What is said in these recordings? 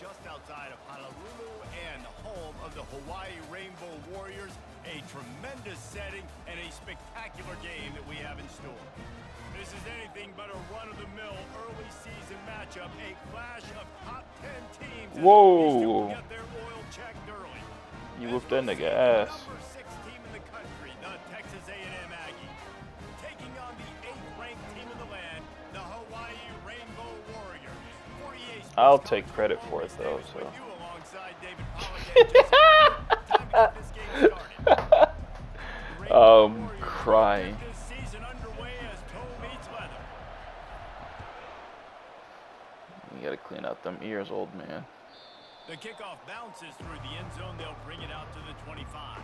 just outside of Honolulu and the home of the Hawaii Rainbow Warriors. A tremendous setting and a spectacular game that we have in store. This is anything but a run-of-the-mill early season matchup, a clash of top 10 teams. Whoa. Get their oil checked early. You whooped that nigga ass. Number 6 team in the country, the Texas A&M Aggies, taking on the 8th-ranked team in the land, the Hawaii Rainbow Warriors. I'll take credit for it though. So. Crying. You gotta clean out them ears, old man. The kickoff bounces through the end zone. They'll bring it out to the 25.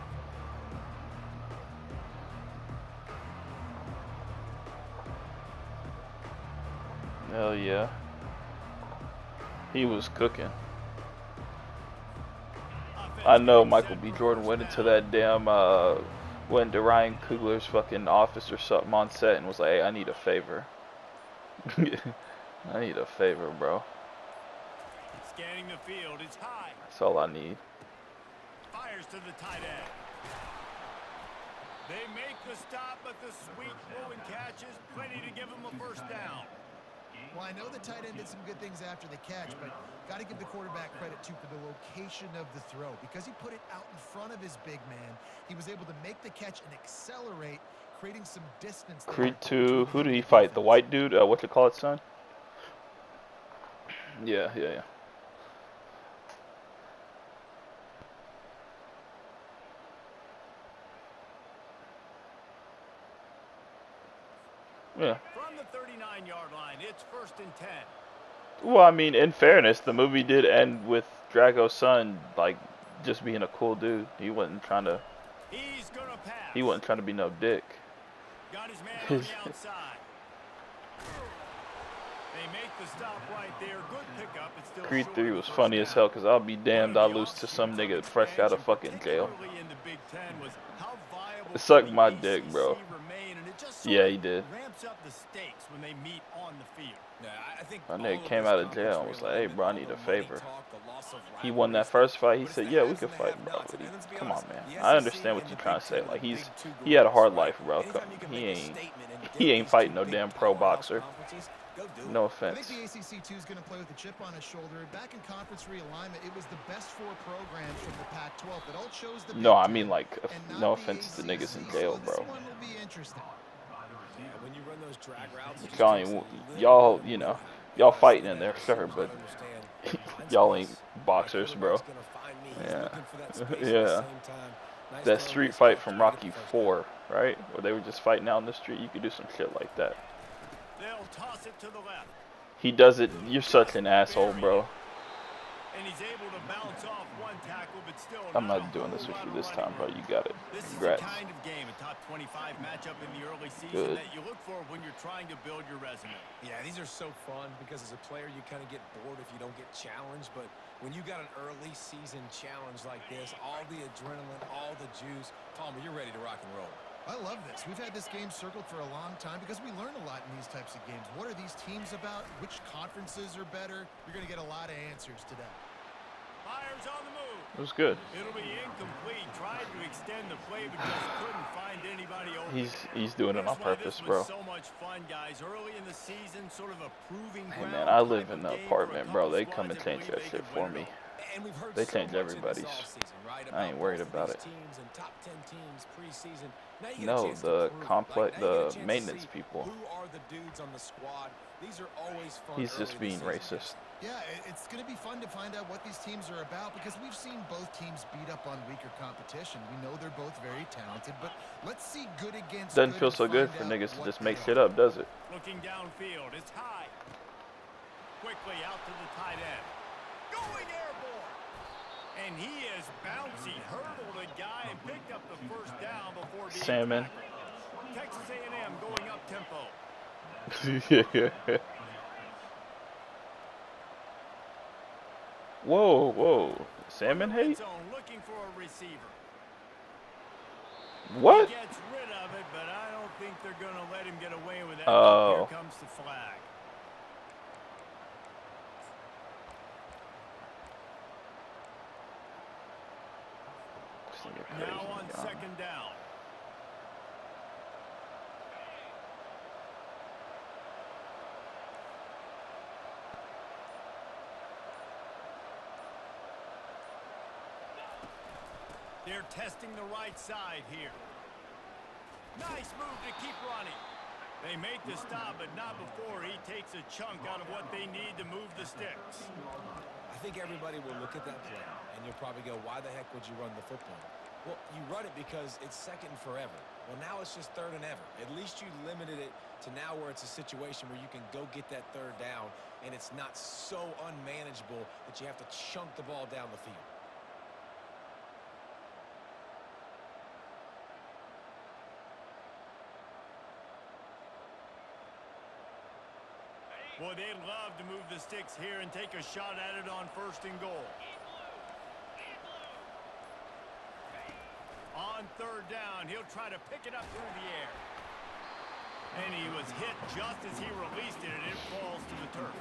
Hell yeah. He was cooking. I know Michael B. Jordan went into that damn, went to Ryan Coogler's fucking office or something on set and was like, hey, I need a favor. I need a favor, bro. Scanning the field, it's high. That's all I need. Fires to the tight end. They make the stop, but the sweet throwing catch is plenty to give him a first down. Well, I know the tight end did some good things after the catch, but got to give the quarterback credit, too, for the location of the throw. Because he put it out in front of his big man, he was able to make the catch and accelerate, creating some distance. Creed 2, who did he fight? The white dude? What you call it, son? Yeah. Yeah. From the 39-yard line, it's 1st and 10. Well, I mean, in fairness, the movie did end with Drago's son, like, just being a cool dude. He wasn't trying to... He's gonna pass. He wasn't trying to be no dick. Got his man on the outside. They make the stop right there. Good pickup. It's still Creed 3 was funny as hell, because I'll be damned I lose to some nigga fresh out of fucking jail. It sucked my dick, bro. Yeah, he did. Ramps up the stakes when they meet on the field. Yeah, I think My nigga came out of jail and was like, hey, bro, I need a favor. He won that first fight. He said, yeah, we can fight, bro. Come on, man. I understand what you're trying to say. Like, he had a hard life, bro. He ain't fighting no damn pro boxer. No offense. I think the ACC2 is going to play with a chip on his shoulder. Back in conference realignment, it was the best 4 programs from the Pac-12 that all chose the No, I mean, like, no offense to niggas in jail, bro. This one will be interesting. Yeah, when you run those drag routes, y'all, you know, y'all fighting in there, sure, but y'all ain't boxers, bro. Yeah. Yeah. That street fight from Rocky 4, right? Where they were just fighting out in the street. You could do some shit like that. They'll toss it to the left. He does it. You're such an asshole, bro. And he's able to bounce off one tackle, but still I'm not doing this with you this time, bro. You got it. Congrats. This is the kind of game, a top 25 matchup in the early season Good. that you look for when you're trying to build your resume. Yeah, these are so fun because as a player, you kind of get bored if you don't get challenged. But when you got an early season challenge like this, all the adrenaline, all the juice, Palmer, you're ready to rock and roll. I love this. We've had this game circled for a long time because we learn a lot in these types of games. What are these teams about? Which conferences are better? You're going to get a lot of answers today. Fires on the move. It was good. It'll be incomplete. Tried to extend the play, but just couldn't find anybody open. He's doing it on purpose, bro. So much fun, guys. Early in the season, sort of a proving Hey, man, I live in an apartment, bro. They come and change that shit for me. They change everybody's. I ain't worried about it. No, the maintenance people. He's just being racist. Yeah, it's going to be fun to find out what these teams are about because we've seen both teams beat up on weaker competition. We know they're both very talented, but let's see good against Doesn't good feel so good for niggas to just make shit up, does it? Looking downfield, it's high. Quickly out to the tight end. Going airborne. And he is bouncy, hurdled a guy and picked up the first down before being Salmon. tackled. Texas A&M going up tempo. Whoa, whoa. Salmon hate? Looking for a receiver. What? He gets rid of it, but I don't think they're going to let him get away with that. Oh. Here comes the flag. nigga crazy. Now on second down. They're testing the right side here. Nice move to keep running. They make the stop, but not before he takes a chunk out of what they need to move the sticks. I think everybody will look at that play, and you'll probably go, why the heck would you run the football? Well, you run it because it's second and forever. Well, now it's just third and ever. At least you limited it to now where it's a situation where you can go get that third down, and it's not so unmanageable that you have to chunk the ball down the field. Boy, they'd love to move the sticks here and take a shot at it on first and goal. On third down, he'll try to pick it up through the air. And he was hit just as he released it, and it falls to the turf.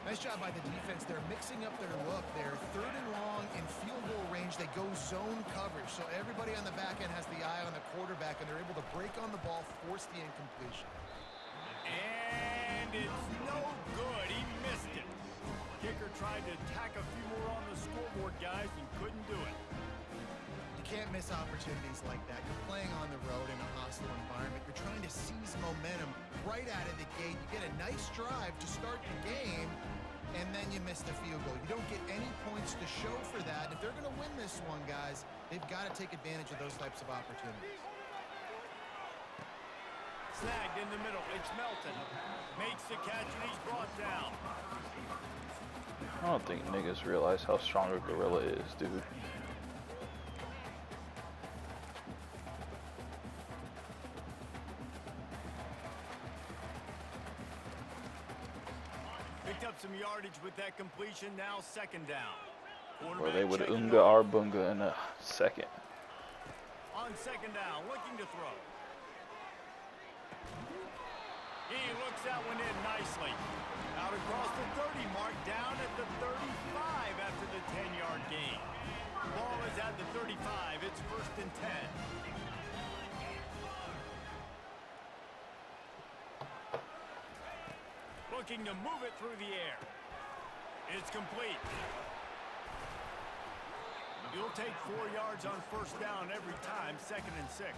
Nice job by the defense. They're mixing up their look. They're third and long in field goal range. They go zone coverage. So everybody on the back end has the eye on the quarterback, and they're able to break on the ball, force the incompletion. And it's no good. He missed it. Kicker tried to tack a few more on the scoreboard, guys, and couldn't do it. You can't miss opportunities like that. You're playing on the road in a hostile environment. You're trying to seize momentum right out of the gate. You get a nice drive to start the game, and then you miss the field goal. You don't get any points to show for that. If they're going to win this one, guys, they've got to take advantage of those types of opportunities. Snagged in the middle. It's Melton. Makes the catch, and he's brought down. I don't think niggas realize how strong a gorilla is, dude. Picked up some yardage with that completion. Now second down. Or they would Checking unga over. our bunga in a second. On second down, looking to throw. He looks that one in nicely. Out across the 30 mark, down at the 35 after the 10-yard gain. Ball is at the 35. It's first and 10. Looking to move it through the air. It's complete. You'll take 4 yards on first down every time, second and 6.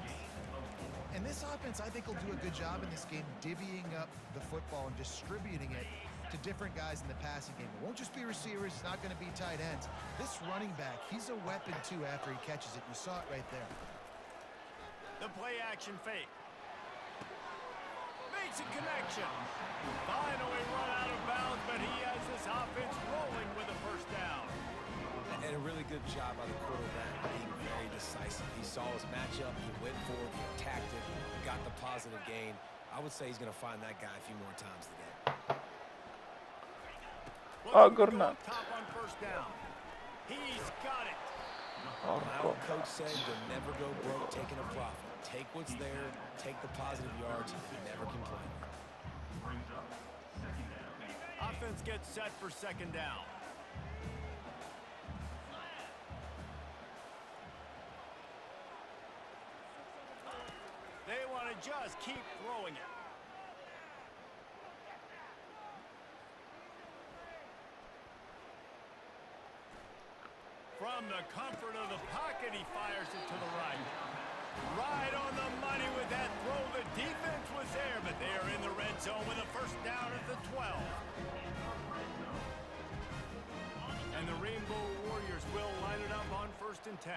And this offense, I think, will do a good job in this game divvying up the football and distributing it to different guys in the passing game. It won't just be receivers. It's not going to be tight ends. This running back, he's a weapon, too, after he catches it. You saw it right there. The play-action fake. Makes a connection. Finally run out of bounds, but he has this offense rolling with a first down. And a really good job by the quarterback being very decisive. He saw his matchup, he went for it, he attacked it, got the positive gain. I would say he's going to find that guy a few more times today. Oh, good enough. Top on first down. He's got it. Oh, My old coach said you'll never go broke taking a profit. Take what's there, take the positive yards, and never complain. Offense gets set for second down. They want to just keep throwing it. From the comfort of the pocket, he fires it to the right. Right on the money with that throw. The defense was there, but they are in the red zone with a first down at the 12. And the Rainbow Warriors will line it up on first and 10.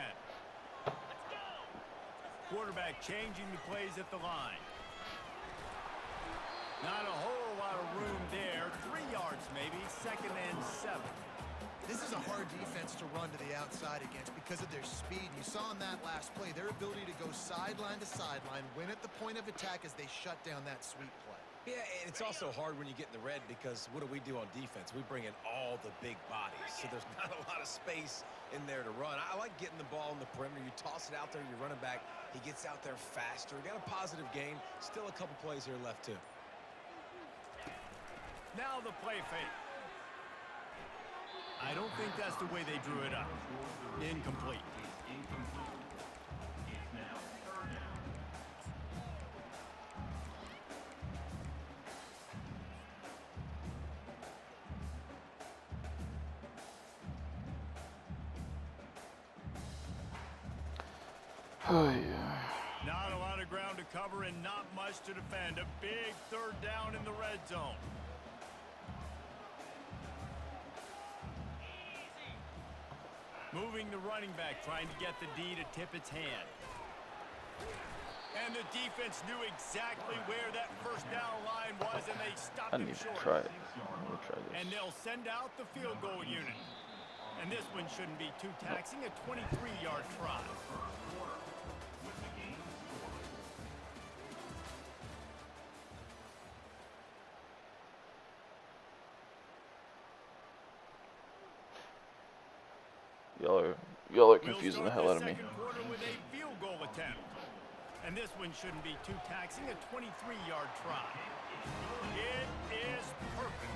Quarterback changing the plays at the line. Not a whole lot of room there. 3 yards maybe, second and 7. This is a hard defense to run to the outside against because of their speed. You saw in that last play their ability to go sideline to sideline, win at the point of attack as they shut down that sweep play. Yeah, and it's also hard when you get in the red because what do we do on defense? We bring in all the big bodies, so there's not a lot of space in there to run. I like getting the ball in the perimeter. You toss it out there, you're running back. He gets out there faster. Got a positive gain. Still a couple plays here left, too. Now the play fake. I don't think that's the way they drew it up. Incomplete. Oh, yeah. Not a lot of ground to cover and not much to defend. A big third down in the red zone. Moving the running back, trying to get the D to tip its hand. And the defense knew exactly where that first down line was, and they stopped I him need to short. try it. Let me try this. And they'll send out the field goal unit. And this one shouldn't be too taxing, a 23-yard try. Y'all are confusing the hell out of me. Second quarter with a field goal attempt. And this one shouldn't be too taxing, a 23-yard try. It is perfect.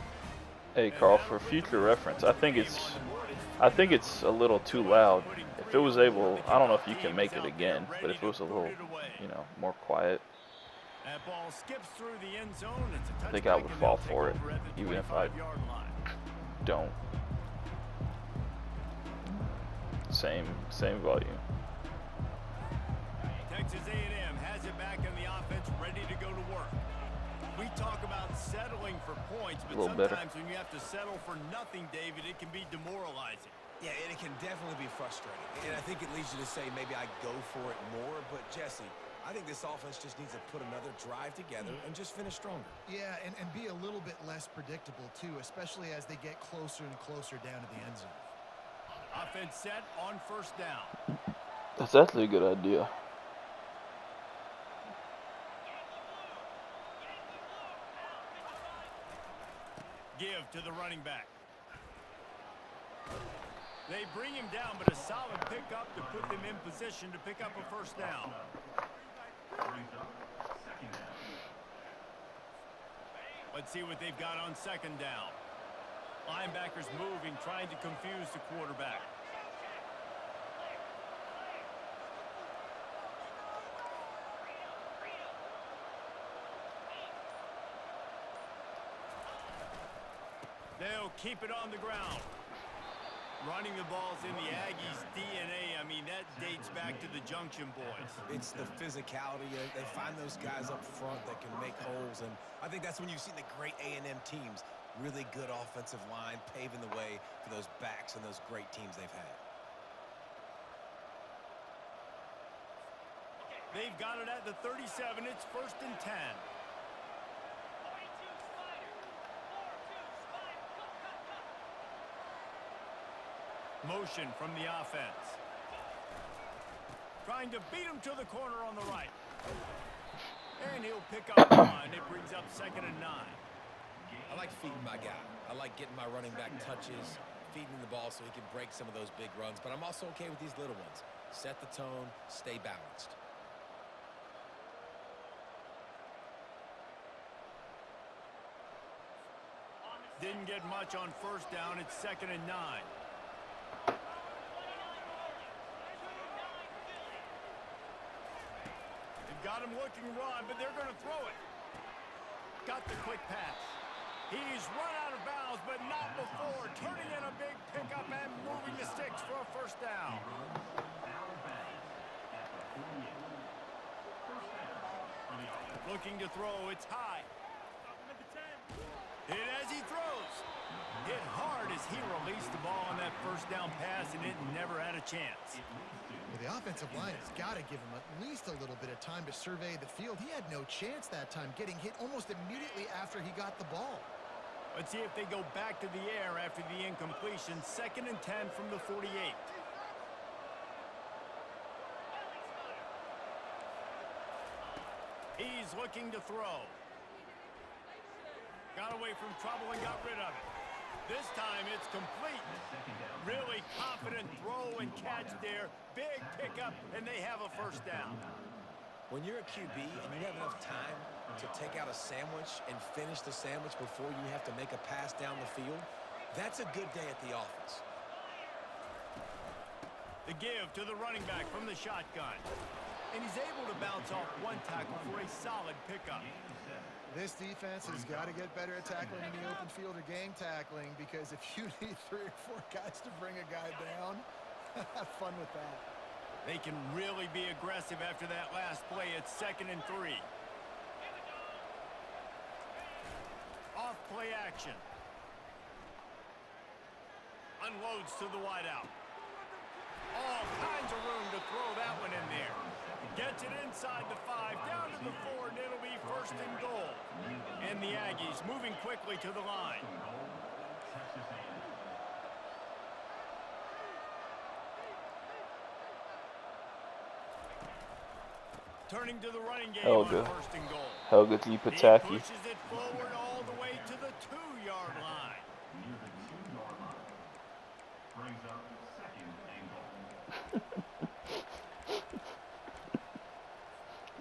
Hey Carl, for future reference, I think it's a little too loud. If it was able, I don't know if you can make it again, but if it was a little, more quiet, That ball skips through the end zone. It's a I think I would touchback, and fall they'll for it, take over at the even if I 25-yard line. don't. Same volume. Texas A&M has it back in the offense, ready to go to work. We talk about settling for points, but sometimes when you have to settle for nothing, David, it can be demoralizing. Yeah, and it can definitely be frustrating. And I think it leads you to say maybe I go for it more. But, Jesse, I think this offense just needs to put another drive together and just finish stronger. Yeah, and be a little bit less predictable, too, especially as they get closer and closer down to the end zone. Offense set on first down. That's actually a good idea. Give to the running back. They bring him down, but a solid pickup to put them in position to pick up a first down. Let's see what they've got on second down. Linebackers moving, trying to confuse the quarterback. They'll keep it on the ground. Running the ball's in the Aggies' DNA. I mean, that dates back to the Junction Boys. It's the physicality. They find those guys up front that can make holes, and I think that's when you've seen the great A&M teams. Really good offensive line, paving the way for those backs and those great teams they've had. They've got it at the 37. It's 1st and 10. Motion from the offense. Trying to beat him to the corner on the right. And he'll pick up one. It brings up 2nd and 9. I like feeding my guy. I like getting my running back touches, feeding the ball so he can break some of those big runs. But I'm also okay with these little ones. Set the tone, stay balanced. Didn't get much on first down. It's 2nd and 9. They've got him looking run, but they're going to throw it. Got the quick pass. He's run out of bounds, but not before. Turning in a big pickup and moving the sticks for a first down. Looking to throw. It's high. Hit as he throws. Hit hard as he released the ball on that first down pass, and it never had a chance. Well, the offensive line has got to give him at least a little bit of time to survey the field. He had no chance that time, getting hit almost immediately after he got the ball. Let's see if they go back to the air after the incompletion. 2nd and 10 from the 48. He's looking to throw. Got away from trouble and got rid of it. This time it's complete. Really confident throw and catch there. Big pickup, and they have a first down. When you're a QB and you have enough time to take out a sandwich and finish the sandwich before you have to make a pass down the field, that's a good day at the office. The give to the running back from the shotgun. And he's able to bounce off one tackle for a solid pickup. This defense has got to get better at tackling in the open field or game tackling, because if you need 3 or 4 guys to bring a guy down, have fun with that. They can really be aggressive after that last play. It's 2nd and 3. Off play action. Unloads to the wideout. All kinds of room to throw that one in there. Gets it inside the 5, down to the 4, and it'll be 1st and goal. And the Aggies moving quickly to the line. Turning to the running game on 1st and goal. Helga G Pataki. He pushes it forward all the way to the 2-yard line.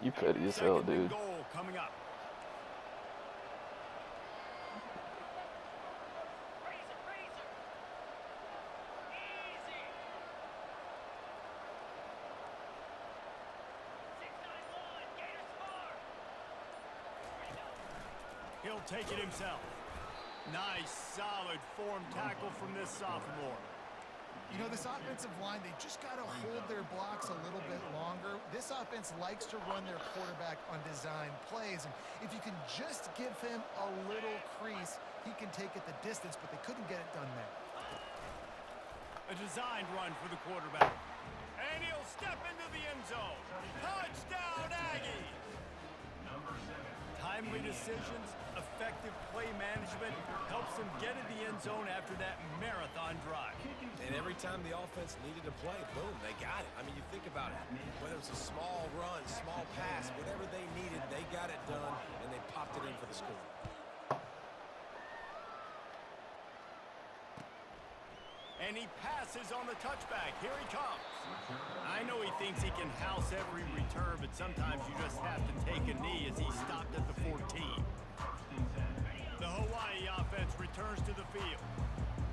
You petty as hell, dude. Goal coming up. He'll take it himself. Nice, solid form tackle from this sophomore. You know, this offensive line, they just got to hold their blocks a little bit longer. This offense likes to run their quarterback on design plays, and if you can just give him a little crease, he can take it the distance, but they couldn't get it done there. A designed run for the quarterback. And he'll step into the end zone. Touchdown, Aggies! Timely decisions, effective play management helps them get in the end zone after that marathon drive. And every time the offense needed to play, boom, they got it. I mean, you think about it. Whether it's a small run, small pass, whatever they needed, they got it done, and they popped it in for the score. And he passes on the touchback. Here he comes. I know he thinks he can house every return, but sometimes you just have to take a knee as he stopped at the 14. The Hawaii offense returns to the field.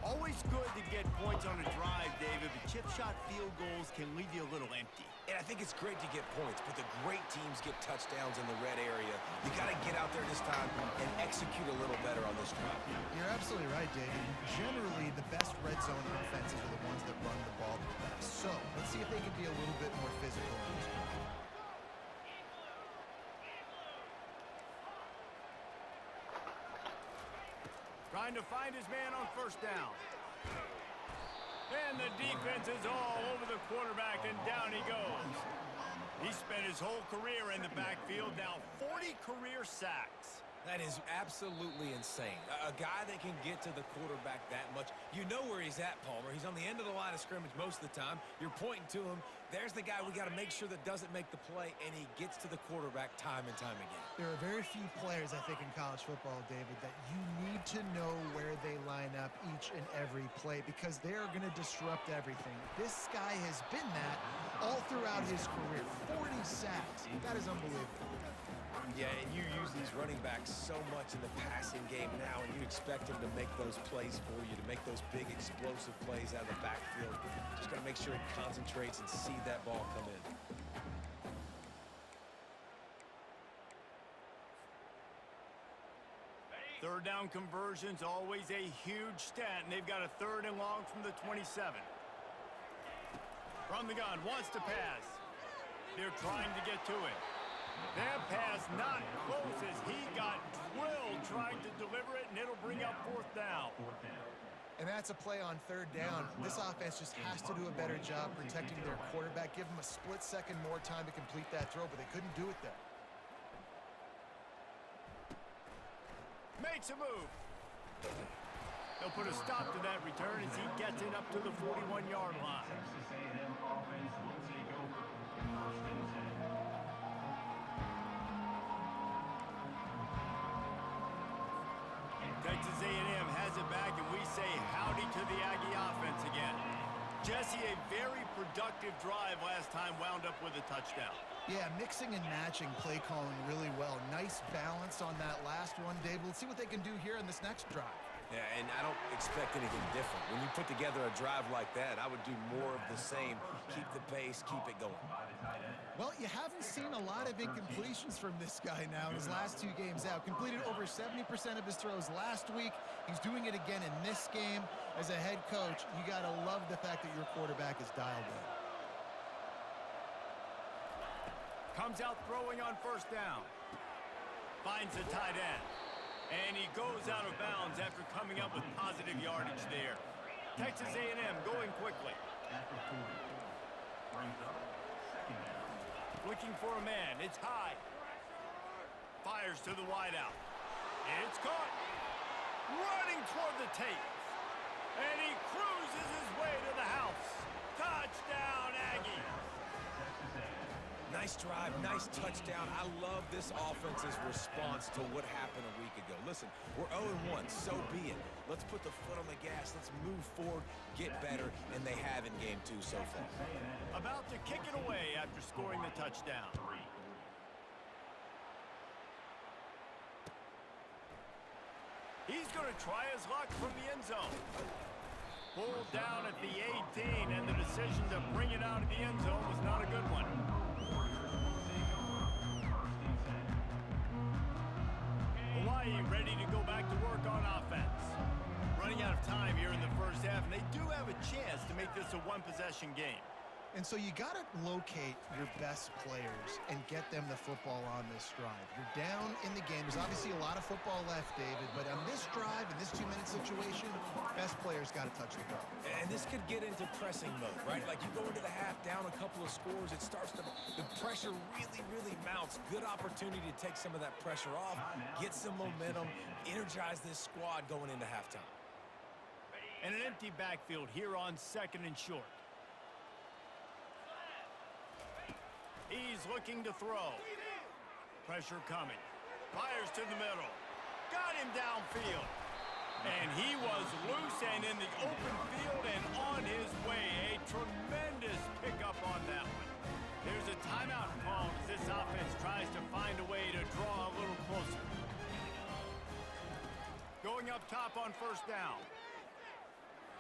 Always good to get points on a drive, David, but chip shot field goals can leave you a little empty. And I think it's great to get points, but the great teams get touchdowns in the red area. You got to get out there this time and execute a little better on this drive. You're absolutely right, David. Generally, the best red zone offenses are the ones that run the ball the best. So, let's see if they can be a little bit more physical in this one. Trying to find his man on 1st down. And the defense is all over the quarterback, and down he goes. He spent his whole career in the backfield, now 40 career sacks. That is absolutely insane. A guy that can get to the quarterback that much. You know where he's at, Palmer. He's on the end of the line of scrimmage most of the time. You're pointing to him. There's the guy we got to make sure that doesn't make the play, and he gets to the quarterback time and time again. There are very few players, I think, in college football, David, that you need to know where they line up each and every play, because they are going to disrupt everything. This guy has been that all throughout his career. 40 sacks. That is unbelievable. Yeah, and you use these running backs so much in the passing game now, and you expect him to make those plays for you, to make those big explosive plays out of the backfield. Just got to make sure he concentrates and see that ball come in. Third down conversions, always a huge stat, and they've got a 3rd and long from the 27. From the gun, wants to pass. They're trying to get to him. That pass not close as he got drilled trying to deliver it, and it'll bring up 4th down. And that's a play on 3rd down. This offense just has to do a better job protecting their quarterback. Give them a split second more time to complete that throw, but they couldn't do it there. Makes a move. They'll put a stop to that return as he gets it up to the 41-yard line. Texas A&M has it back, and we say howdy to the Aggie offense again. Jesse, a very productive drive last time, wound up with a touchdown. Yeah, mixing and matching play calling really well. Nice balance on that last one, Dave. Let's see what they can do here in this next drive. Yeah, and I don't expect anything different. When you put together a drive like that, I would do more of the same. Keep the pace, keep it going. Well, you haven't seen a lot of incompletions from this guy now in his last 2 games out. Completed over 70% of his throws last week. He's doing it again in this game. As a head coach, you got to love the fact that your quarterback is dialed in. Comes out throwing on first down. Finds the tight end. And he goes out of bounds after coming up with positive yardage there. Texas A&M going quickly. Looking for a man. It's high. Fires to the wideout. It's caught. Running toward the tape. And he cruises his way to the house. Touchdown, Aggies. Nice drive, nice touchdown. I love this offense's response to what happened a week ago. Listen, we're 0-1, so be it. Let's put the foot on the gas. Let's move forward, get better, and they have in game 2 so far. About to kick it away after scoring the touchdown. He's going to try his luck from the end zone. Pulled down at the 18, and the decision to bring it out of the end zone was not a good one. Hawaii ready to go back to work on offense. Running out of time here in the first half, and they do have a chance to make this a one-possession game. And so you got to locate your best players and get them the football on this drive. You're down in the game. There's obviously a lot of football left, David, but on this drive, in this 2-minute situation, best players got to touch the ball. And this could get into pressing mode, right? Like you go into the half, down a couple of scores, it starts to, the pressure really mounts. Good opportunity to take some of that pressure off, get some momentum, energize this squad going into halftime. And an empty backfield here on 2nd and short. He's looking to throw. Pressure coming. Fires to the middle. Got him downfield. And he was loose and in the open field and on his way. A tremendous pickup on that one. There's a timeout called as this offense tries to find a way to draw a little closer. Going up top on first down.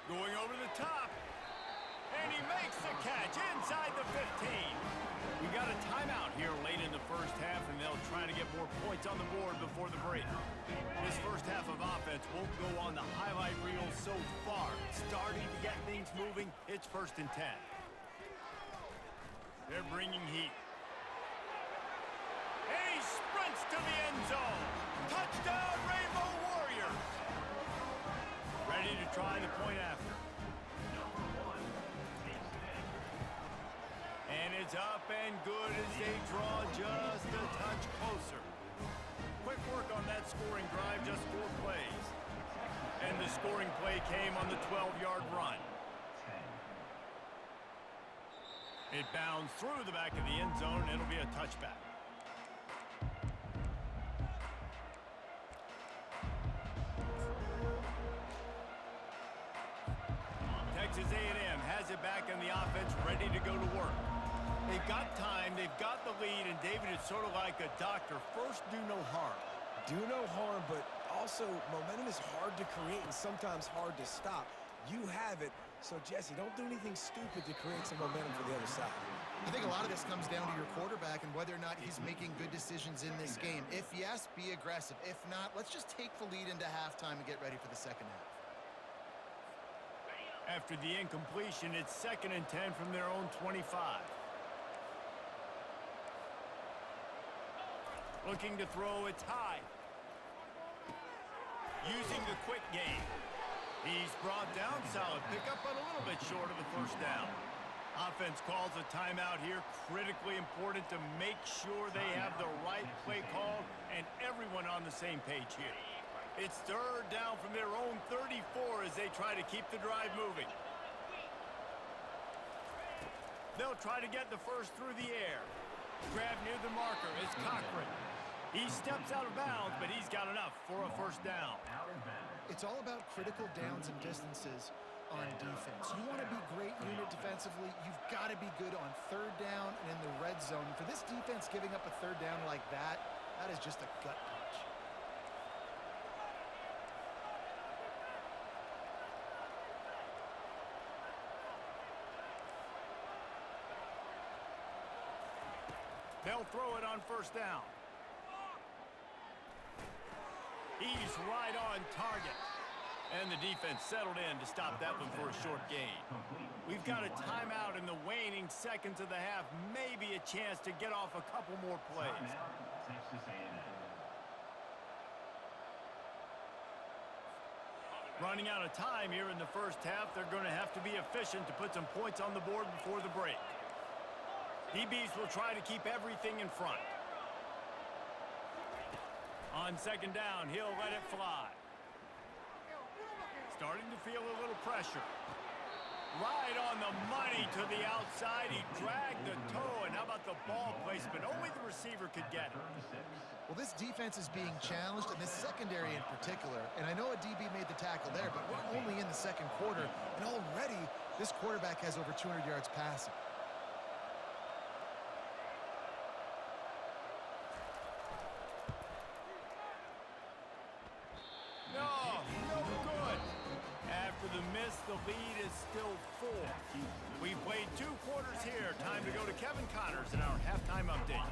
Going over the top. And he makes the catch inside the 15. We got a timeout here late in the first half, and they'll try to get more points on the board before the break. This first half of offense won't go on the highlight reel so far. Starting to get things moving. It's 1st and 10. They're bringing heat. And he sprints to the end zone. Touchdown, Rainbow Warriors. Ready to try the point after. And it's up and good as they draw just a touch closer. Quick work on that scoring drive, just 4 plays. And the scoring play came on the 12-yard run. It bounds through the back of the end zone, and it'll be a touchback. Texas A&M has it back on the offense, ready to go to work. They've got time, they've got the lead, and David, it's sort of like a doctor. First, do no harm. Do no harm, but also momentum is hard to create and sometimes hard to stop. You have it, so Jesse, don't do anything stupid to create some momentum for the other side. I think a lot of this comes down to your quarterback and whether or not he's making good decisions in this game. If yes, be aggressive. If not, let's just take the lead into halftime and get ready for the second half. After the incompletion, it's 2nd and 10 from their own 25. Looking to throw, it's high. Using the quick game. He's brought down, solid pickup, but a little bit short of the first down. Offense calls a timeout here, critically important to make sure they have the right play call and everyone on the same page here. It's 3rd down from their own 34 as they try to keep the drive moving. They'll try to get the first through the air. Grab near the marker is Cochran. He steps out of bounds, but he's got enough for a first down. It's all about critical downs and distances on defense. You want to be great unit defensively, you've got to be good on 3rd down and in the red zone. For this defense giving up a 3rd down like that, that is just a gut punch. They'll throw it on first down. He's right on target. And the defense settled in to stop that one for a short gain. We've got a timeout in the waning seconds of the half. Maybe a chance to get off a couple more plays. Running out of time here in the first half. They're going to have to be efficient to put some points on the board before the break. DBs will try to keep everything in front. On second down, he'll let it fly. Starting to feel a little pressure. Right on the money to the outside. He dragged the toe, and how about the ball placement? Only the receiver could get it. Well, this defense is being challenged, and this secondary in particular. And I know a DB made the tackle there, but we're only in the second quarter, and already this quarterback has over 200 yards passing. The miss, the lead is still 4. We've played 2 quarters here. Time to go to Kevin Connors in our halftime update.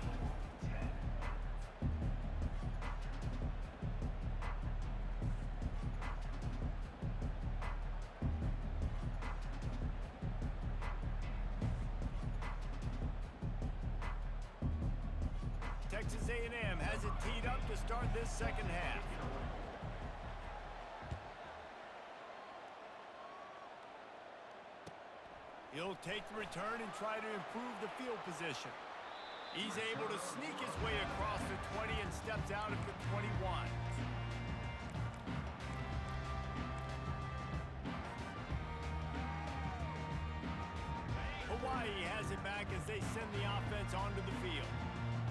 Texas A&M has it teed up to start this second half. He'll take the return and try to improve the field position. He's able to sneak his way across the 20 and steps out at the 21. Hawaii has it back as they send the offense onto the field.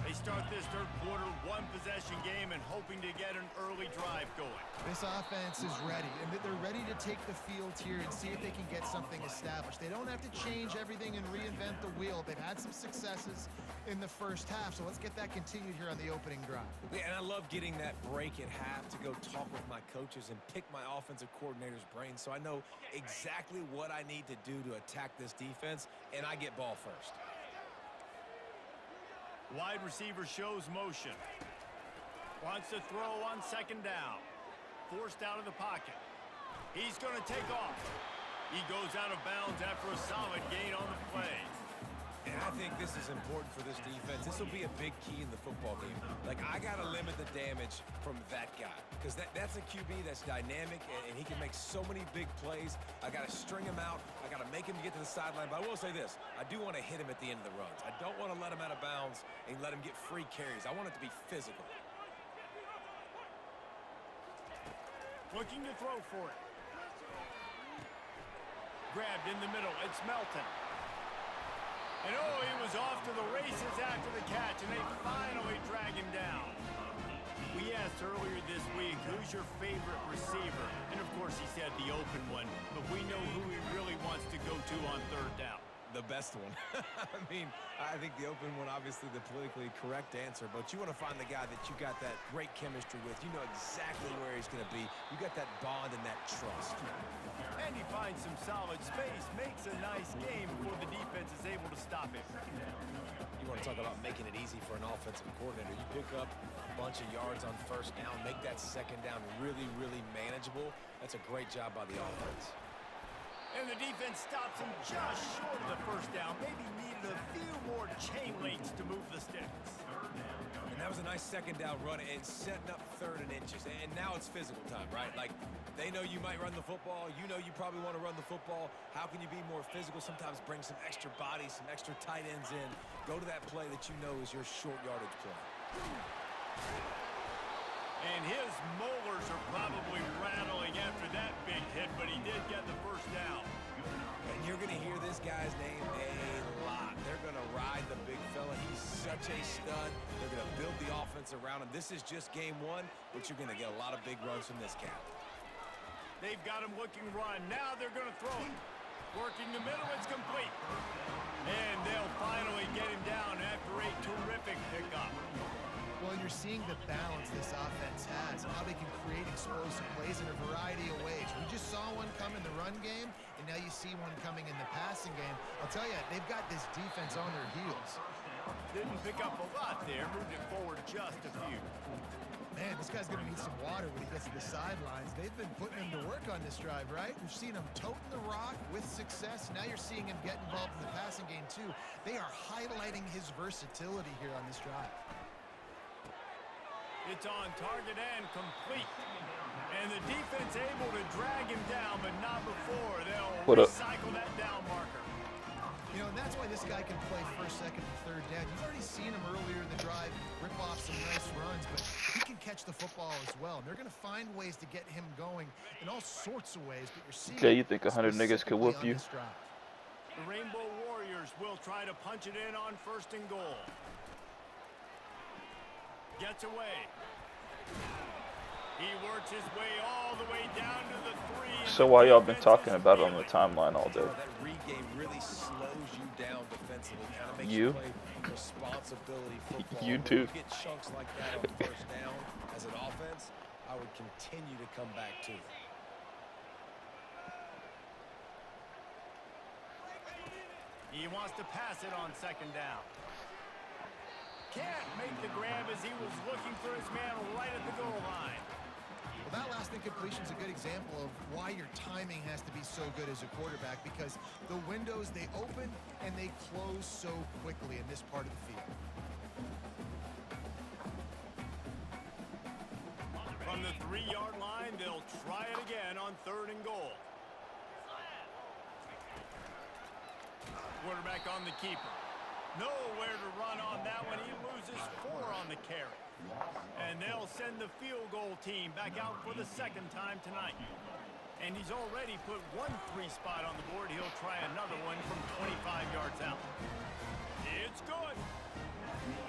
They start this third quarter, 1-possession game, and hoping to get an early drive going. This offense is ready, and they're ready to take the field here and see if they can get something established. They don't have to change everything and reinvent the wheel. They've had some successes in the first half, so let's get that continued here on the opening drive. Yeah, and I love getting that break at half to go talk with my coaches and pick my offensive coordinator's brain so I know exactly what I need to do to attack this defense, and I get ball first. Wide receiver shows motion. Wants to throw on second down. Forced out of the pocket. He's going to take off. He goes out of bounds after a solid gain on the play. And I think this is important for this defense. This will be a big key in the football game. Like, I got to limit the damage from that guy. Because that's a QB that's dynamic, and he can make so many big plays. I got to string him out. I got to make him get to the sideline. But I will say this. I do want to hit him at the end of the runs. I don't want to let him out of bounds and let him get free carries. I want it to be physical. Looking to throw for it. Grabbed in the middle. It's Melton. And oh, he was off to the races after the catch, and they finally drag him down. We asked earlier this week, who's your favorite receiver? And of course he said the open one, but we know who he really wants to go to on third down. The best one. I mean, I think the open one, obviously the politically correct answer, but you want to find the guy that you got that great chemistry with. You know exactly where he's going to be. You got that bond and that trust. And he finds some solid space, makes a nice game before the defense is able to stop him. You want to talk about making it easy for an offensive coordinator. You pick up a bunch of yards on first down, make that second down really, really manageable. That's a great job by the offense. And the defense stops him just short of the first down. Maybe needed a few more chain links to move the sticks. And that was a nice second down run and setting up 3rd and inches. And now it's physical time, right? Like, they know you might run the football. You know you probably want to run the football. How can you be more physical? Sometimes bring some extra bodies, some extra tight ends in. Go to that play that you know is your short yardage play. And his molars are probably rattling after that big hit, but he did get the first down. And you're going to hear this guy's name a lot. They're going to ride the big fella. He's such a stud. They're going to build the offense around him. This is just game 1, but you're going to get a lot of big runs from this cat. They've got him looking run. Now they're going to throw it. Working the middle, it's complete. And they'll finally get him down after a terrific pickup. Well, you're seeing the balance this offense has and how they can create explosive plays in a variety of ways. We just saw one come in the run game, and now you see one coming in the passing game. I'll tell you, they've got this defense on their heels. Didn't pick up a lot there, moved it forward just a few. Man, this guy's going to need some water when he gets to the sidelines. They've been putting him to work on this drive, right? We've seen him toting the rock with success. Now you're seeing him get involved in the passing game, too. They are highlighting his versatility here on this drive. It's on target and complete. And the defense able to drag him down, but not before. They'll recycle that down marker. You know, and that's why this guy can play first, second, and third down. You've already seen him earlier in the drive rip off some nice runs, but he can catch the football as well. And they're going to find ways to get him going in all sorts of ways. But you're seeing. Okay, you think 100 niggas could whoop you? The Rainbow Warriors will try to punch it in on 1st and goal. Gets away. He works his way all the way down to the 3. So why y'all been talking about it on the timeline all day? That read game really slows you down defensively. Kind of makes You play responsibility football. You too. When you get chunks like that on 1st down as an offense, I would continue to come back to it. He wants to pass it on 2nd down. Can't make the grab as he was looking for his man right at the goal line. Well, that last incompletion is a good example of why your timing has to be so good as a quarterback, because the windows, they open and they close so quickly in this part of the field. From the 3-yard line, they'll try it again on 3rd and goal. Quarterback on the keeper. Nowhere to run on that one. He loses 4 on the carry. And they'll send the field goal team back out for the 2nd time tonight. And he's already put 1 3 spot on the board. He'll try another one from 25 yards out. It's good.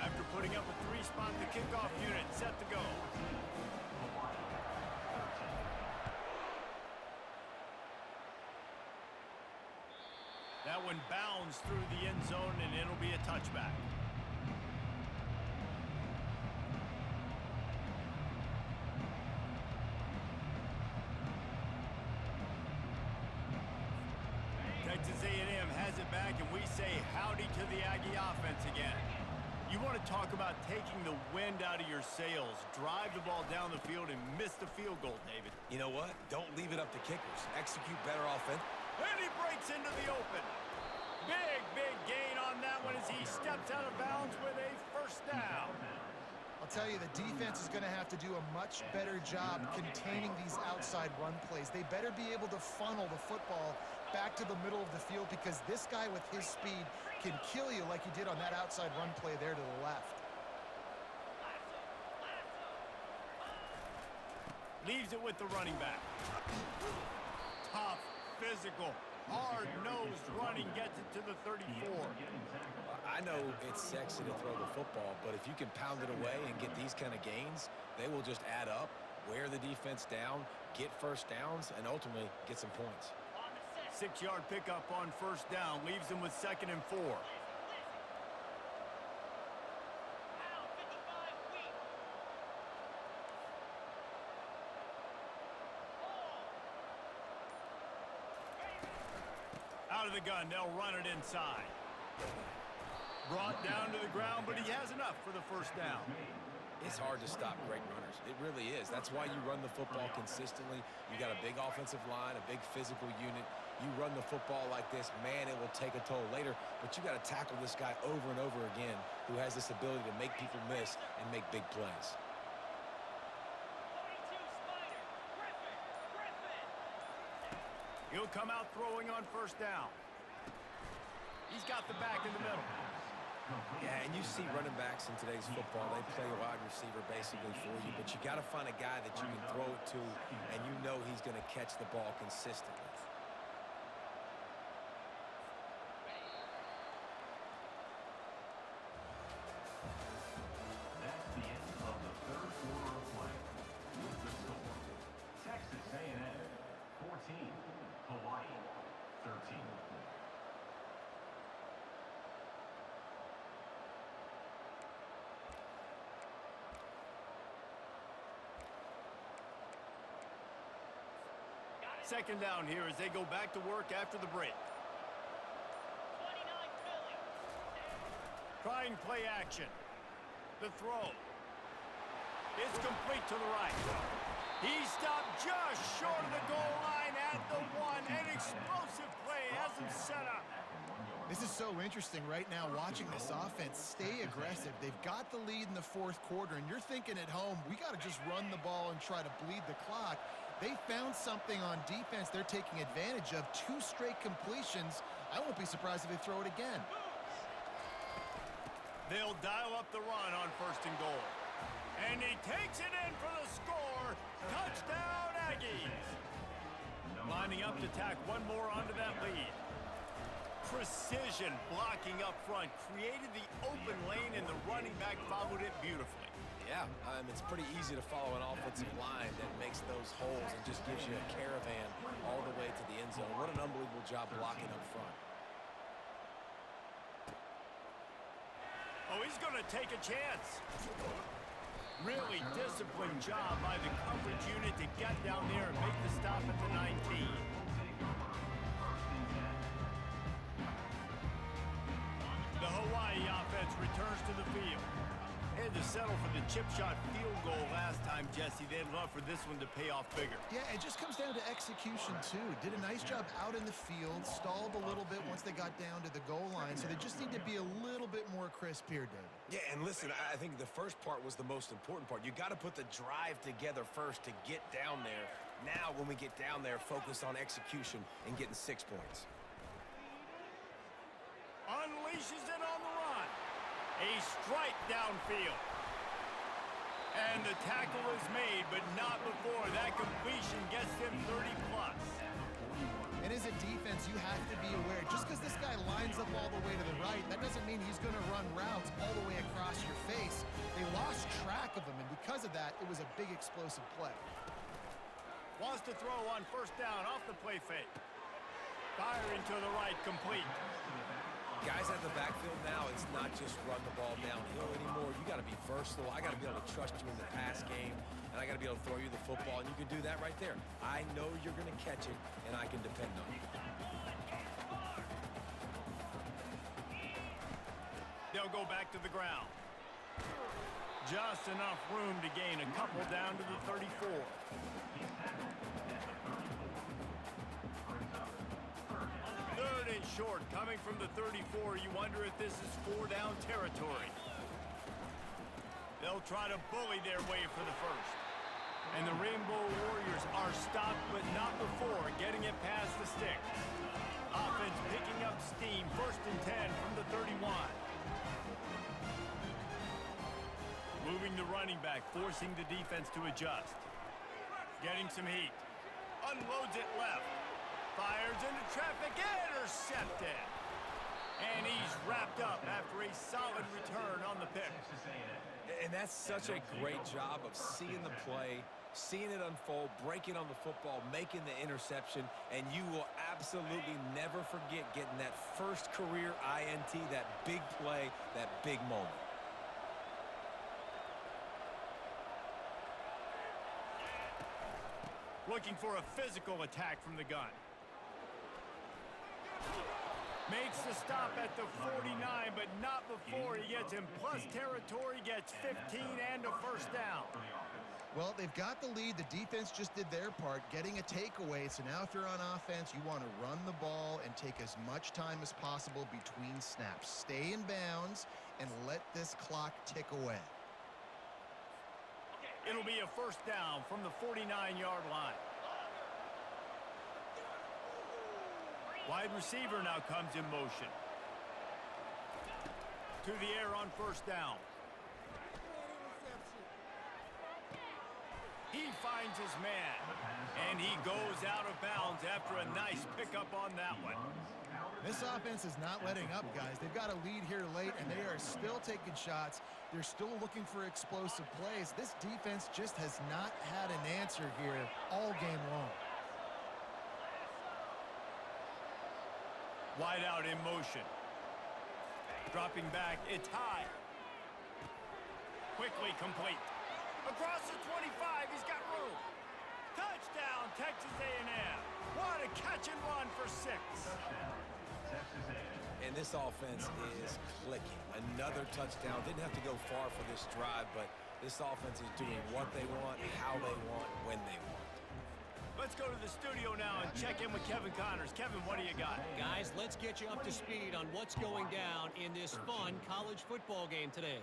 After putting up a 3 spot, the kickoff unit set to go. That one bounds through the end zone, and it'll be a touchback. Texas A&M has it back, and we say howdy to the Aggie offense again. You want to talk about taking the wind out of your sails. Drive the ball down the field and miss the field goal, David. You know what? Don't leave it up to kickers. Execute better offense. And he breaks into the open. Big gain on that one as he steps out of bounds with a 1st down. I'll tell you, the defense is going to have to do a much better job containing these outside run plays. They better be able to funnel the football back to the middle of the field, because this guy with his speed can kill you like he did on that outside run play there to the left. Leaves it with the running back. Tough, physical, hard-nosed running, gets it to the 34. I know it's sexy to throw the football, but if you can pound it away and get these kind of gains, they will just add up, wear the defense down, get 1st downs, and ultimately get some points. 6-yard pickup on 1st down, leaves them with 2nd and 4. Out of the gun, they'll run it inside. Brought down to the ground, but he has enough for the 1st down. It's hard to stop great runners. It really is. That's why you run the football consistently. You got a big offensive line, a big physical unit. You run the football like this, man, it will take a toll later. But you got to tackle this guy over and over again who has this ability to make people miss and make big plays. He'll come out throwing on 1st down. He's got the back in the middle. Yeah, and you see running backs in today's football, they play a wide receiver basically for you, but you got to find a guy that you can throw it to and you know he's going to catch the ball consistently. That's the end of the 3rd quarter of play. With the score, Texas A&M 14, Hawaii 13. Second down here as they go back to work after the break. Trying play action. The throw. It's complete to the right. He stopped just short of the goal line at the 1. An explosive play has him set up. This is so interesting right now watching this offense stay aggressive. They've got the lead in the fourth quarter, and you're thinking at home, we got to just run the ball and try to bleed the clock. They found something on defense they're taking advantage of. 2 straight completions. I won't be surprised if they throw it again. They'll dial up the run on 1st and goal. And he takes it in for the score. Touchdown, Aggies. Lining up to tack one more onto that lead. Precision blocking up front created the open lane, and the running back followed it beautifully. Yeah, it's pretty easy to follow an offensive line that makes those holes and just gives you a caravan all the way to the end zone. What an unbelievable job blocking up front. Oh, he's going to take a chance. Really disciplined job by the coverage unit to get down there and make the stop at the 19. The Hawaii offense returns to the field. Had to settle for the chip shot field goal last time, Jesse. They'd love for this one to pay off bigger. Yeah, it just comes down to execution, too. Did a nice job out in the field, stalled a little bit once they got down to the goal line, so they just need to be a little bit more crisp here, David. Yeah, and listen, I think the first part was the most important part. You got to put the drive together first to get down there. Now, when we get down there, focus on execution and getting 6 points. Unleashes it on the run. A strike downfield. And the tackle is made, but not before that completion gets them 30+. And as a defense, you have to be aware, just because this guy lines up all the way to the right, that doesn't mean he's going to run routes all the way across your face. They lost track of him, and because of that, it was a big explosive play. Wants to throw on 1st down off the play fake. Firing to the right, complete. Guys at the backfield now, it's not just run the ball downhill anymore. You got to be versatile. I got to be able to trust you in the pass game, and I got to be able to throw you the football, and you can do that right there. I know you're going to catch it, and I can depend on you. They'll go back to the ground. Just enough room to gain a couple down to the 34. Third and short, coming from the 34. You wonder if this is 4-down territory. They'll try to bully their way for the first. And the Rainbow Warriors are stopped, but not before getting it past the sticks. Offense picking up steam, 1st and 10 from the 31. Moving the running back, forcing the defense to adjust. Getting some heat. Unloads it left. Fires into traffic, intercepted. And he's wrapped up after a solid return on the pick. And that's such a great job of seeing the play, seeing it unfold, breaking on the football, making the interception, and you will absolutely never forget getting that first career INT, that big play, that big moment. Looking for a physical attack from the gun. Makes the stop at the 49, but not before he gets in plus territory, gets 15 and a 1st down. Well, they've got the lead. The defense just did their part, getting a takeaway. So now if you're on offense, you want to run the ball and take as much time as possible between snaps. Stay in bounds and let this clock tick away. It'll be a 1st down from the 49-yard line. Wide receiver now comes in motion. To the air on 1st down. He finds his man, and he goes out of bounds after a nice pickup on that one. This offense is not letting up, guys. They've got a lead here late, and they are still taking shots. They're still looking for explosive plays. This defense just has not had an answer here all game long. Wide out in motion. Dropping back, it's high. Quickly complete. Across the 25, he's got room. Touchdown, Texas A&M. What a catch and run for 6. And this offense is clicking. Another touchdown. Didn't have to go far for this drive, but this offense is doing what they want, how they want, when they want. Let's go to the studio now and check in with Kevin Connors. Kevin, what do you got? Guys, let's get you up to speed on what's going down in this fun college football game today.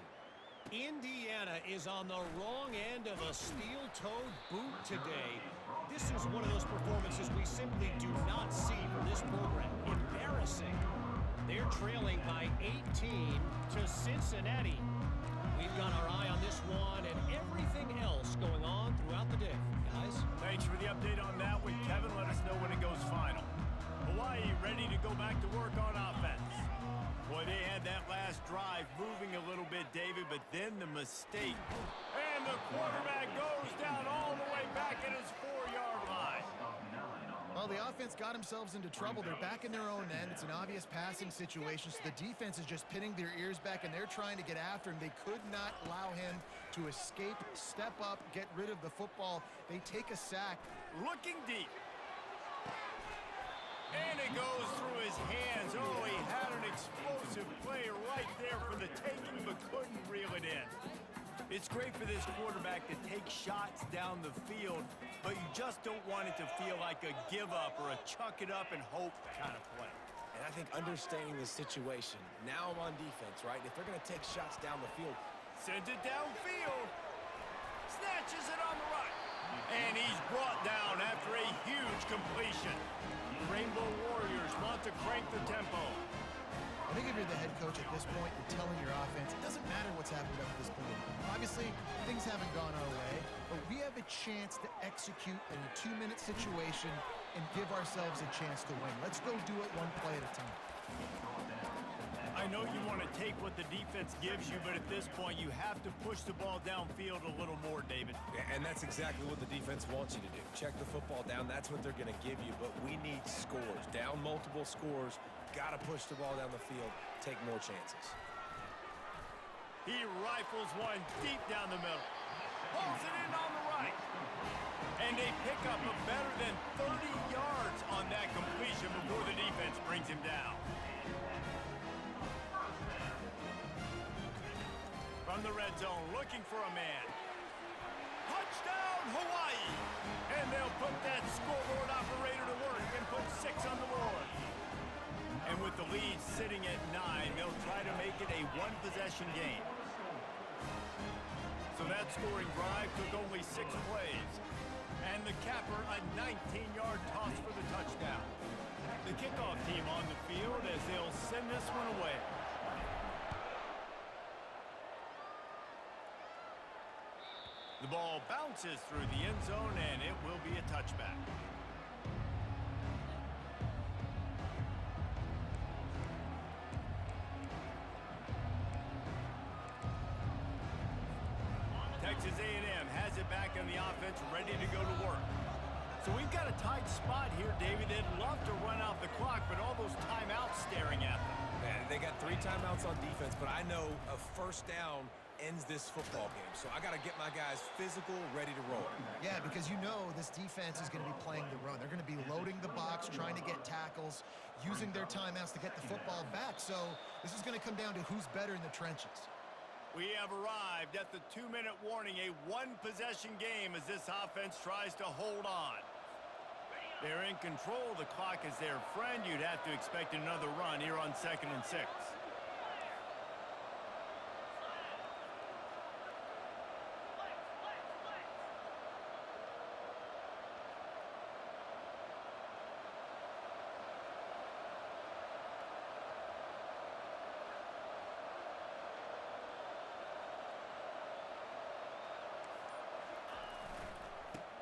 Indiana is on the wrong end of a steel-toed boot today. This is one of those performances we simply do not see from this program. Embarrassing. They're trailing by 18 to Cincinnati. We've got our eye on this one and everything else going on throughout the day. Guys? Thanks for the update on that one, Kevin. Let us know when it goes final. Hawaii ready to go back to work on offense. Boy, they had that last drive moving a little bit, David, but then the mistake. And the quarterback goes down all the way back at his 4-yard line. Well, the offense got themselves into trouble. They're back in their own end. It's an obvious passing situation, so the defense is just pinning their ears back, and they're trying to get after him. They could not allow him to escape, step up, get rid of the football. They take a sack. Looking deep. And it goes through his hands. Oh, he had an explosive play right there for the taking, but couldn't reel it in. It's great for this quarterback to take shots down the field, but you just don't want it to feel like a give-up or a chuck-it-up and hope kind of play. And I think understanding the situation, now I'm on defense, right? If they're going to take shots down the field, Sends it downfield. Snatches it on the right. And he's brought down after a huge completion. Rainbow Warriors want to crank the tempo. I think if you're the head coach at this point, you're telling your offense, it doesn't matter what's happened up to this point. Obviously, things haven't gone our way, but we have a chance to execute in a 2-minute situation and give ourselves a chance to win. Let's go do it one play at a time. I know you want to take what the defense gives you, but at this point, you have to push the ball downfield a little more, David. and that's exactly what the defense wants you to do. Check the football down. That's what they're going to give you, but we need scores. Down multiple scores. Got to push the ball down the field, take more chances. He rifles one deep down the middle. Pulls it in on the right. And they pick up a better than 30 yards on that completion before the defense brings him down. From the red zone, looking for a man. Touchdown, Hawaii! And they'll put that scoreboard operator to work and put 6 on the board. And with the lead sitting at 9, they'll try to make it a one-possession game. So that scoring drive took only 6 plays. And the capper, a 19-yard toss for the touchdown. The kickoff team on the field as they'll send this one away. The ball bounces through the end zone, and it will be a touchback. Texas A&M has it back on the offense, ready to go to work. So we've got a tight spot here, David. They'd love to run out the clock, but all those timeouts staring at them. Man, they got 3 timeouts on defense, but I know a first down ends this football game. So I got to get my guys physical, ready to roll. Yeah, because you know this defense is going to be playing the run. They're going to be loading the box, trying to get tackles, using their timeouts to get the football back. So this is going to come down to who's better in the trenches. We have arrived at the 2-minute warning, a one-possession game as this offense tries to hold on. They're in control. The clock is their friend. You'd have to expect another run here on 2nd and 6.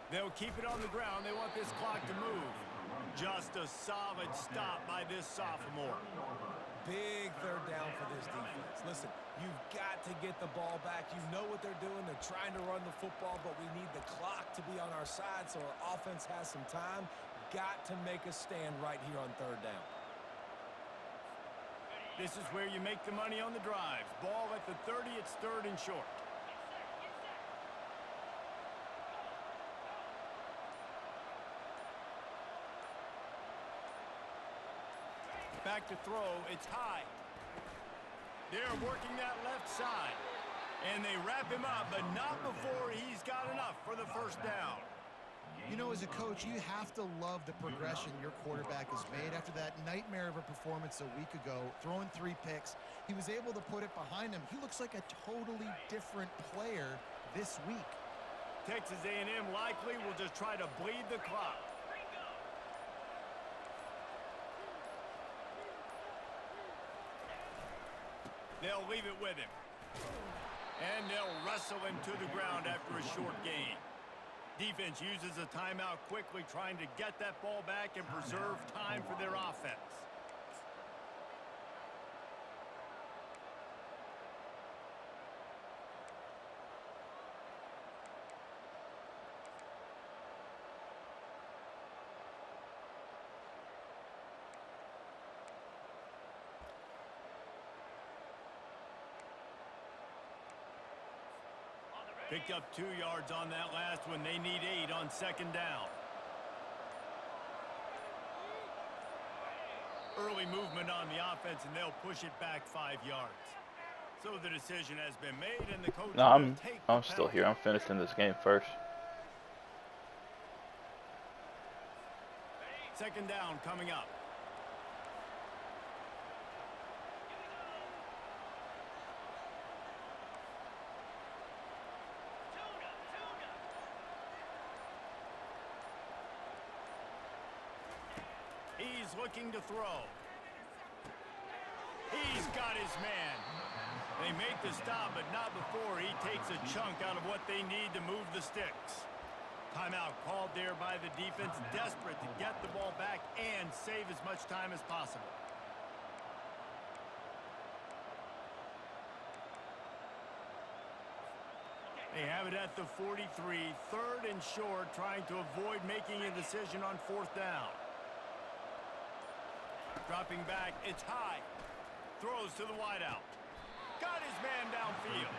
They'll keep it on the ground. They want this clock to move. Just a solid stop by this sophomore. Big third down for this defense. Listen, you've got to get the ball back. You know what they're doing. They're trying to run the football, but we need the clock to be on our side so our offense has some time. Got to make a stand right here on 3rd down. This is where you make the money on the drives. Ball at the 30. It's 3rd and short. Back to throw. It's high. They're working that left side. And they wrap him up, but not before he's got enough for the first down. You know, as a coach, you have to love the progression your quarterback has made. After that nightmare of a performance a week ago, throwing 3 picks, he was able to put it behind him. He looks like a totally different player this week. Texas A&M likely will just try to bleed the clock. They'll leave it with him. And they'll wrestle him to the ground after a short gain. Defense uses a timeout quickly, trying to get that ball back and preserve time for their offense. Picked up 2 yards on that last one. They need 8 on second down. Early movement on the offense, and they'll push it back 5 yards. So the decision has been made, and the coach No, will take the I'm still here. I'm finishing this game first. Second down coming up. He's looking to throw. He's got his man. They make the stop, but not before he takes a chunk out of what they need to move the sticks. Timeout called there by the defense, desperate to get the ball back and save as much time as possible. They have it at the 43, 3rd and short, trying to avoid making a decision on 4th down. Dropping back, it's high. Throws to the wideout. Got his man downfield.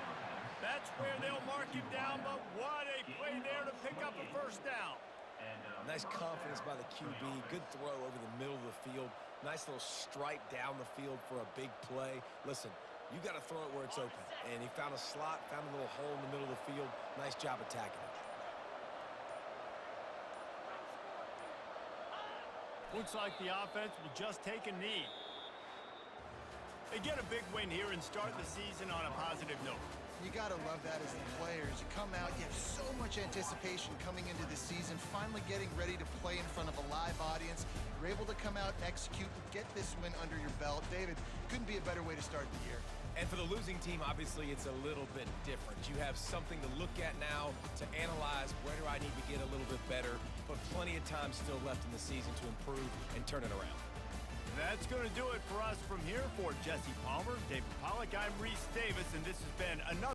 That's where they'll mark him down, but what a play there to pick up a first down. Nice confidence by the QB. Good throw over the middle of the field. Nice little stripe down the field for a big play. Listen, you got to throw it where it's open. And he found a slot, found a little hole in the middle of the field. Nice job attacking it. Looks like the offense will just take a knee. They get a big win here and start the season on a positive note. You got to love that as the players. You come out, you have so much anticipation coming into the season, finally getting ready to play in front of a live audience. You're able to come out and execute and get this win under your belt. David, couldn't be a better way to start the year. And for the losing team, obviously, it's a little bit different. You have something to look at now, to analyze where do I need to get a little bit better, but plenty of time still left in the season to improve and turn it around. That's going to do it for us from here. For Jesse Palmer, David Pollack, I'm Reese Davis, and this has been another